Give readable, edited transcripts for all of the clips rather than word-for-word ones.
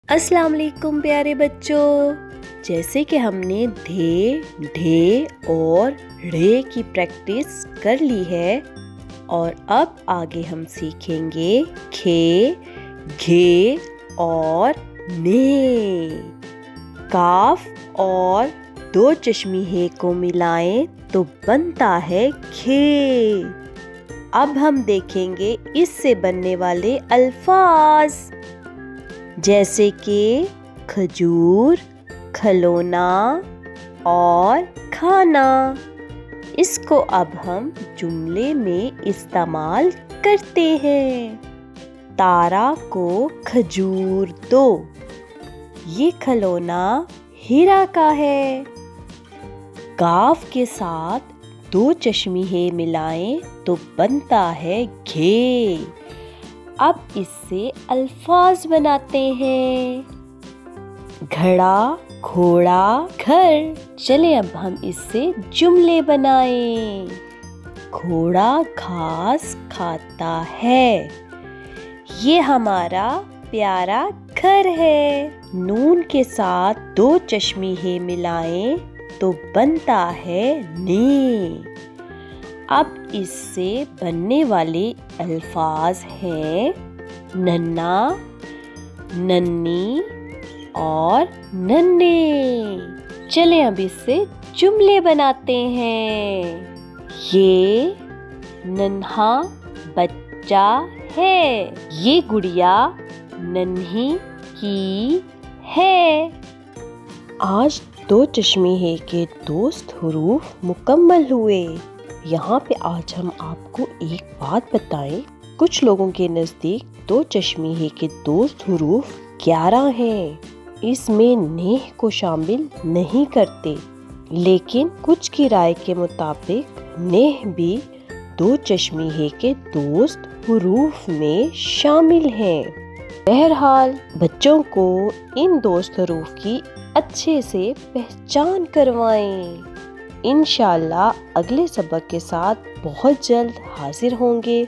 السلام علیکم پیارے بچوں، جیسے کہ ہم نے دھے، ڈھے اور ڑھے کی پریکٹس کر لی ہے اور اب آگے ہم سیکھیں گے کھے، گھے اور نے۔ کاف اور دو چشمی ہے کو ملائیں تو بنتا ہے کھے۔ اب ہم دیکھیں گے اس سے بننے والے الفاظ، جیسے کہ کھجور، کھلونا اور کھانا۔ اس کو اب ہم جملے میں استعمال کرتے ہیں۔ تارا کو کھجور دو، یہ کھلونا ہیرا کا ہے۔ کاف کے ساتھ دو چشمی ہے ملائیں تو بنتا ہے گھے۔ اب اس سے الفاظ بناتے ہیں، گھڑا، گھوڑا، گھر۔ چلیں اب ہم اس سے جملے بنائیں۔ گھوڑا گھاس کھاتا ہے، یہ ہمارا پیارا گھر ہے۔ نون کے ساتھ دو چشمی ہے ملائیں تو بنتا ہے نے۔ اب اس سے بننے والے الفاظ ہیں ننھا، ننھی اور ننھے۔ چلیں اب اس سے جملے بناتے ہیں۔ یہ ننھا بچہ ہے، یہ گڑیا ننھی کی ہے۔ آج دو چشمی ہے کے دوست حروف مکمل ہوئے۔ یہاں پہ آج ہم آپ کو ایک بات بتائیں، کچھ لوگوں کے نزدیک دو چشمی ہے کے دوست حروف 11 ہیں، اس میں ن کو شامل نہیں کرتے، لیکن کچھ کی رائے کے مطابق ن بھی دو چشمی ہے کے دوست حروف میں شامل ہیں۔ بہرحال بچوں کو ان دوست حروف کی اچھے سے پہچان کروائیں۔ انشاءاللہ اگلے سبق کے ساتھ بہت جلد حاضر ہوں گے۔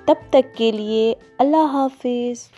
تب تک کے لیے اللہ حافظ۔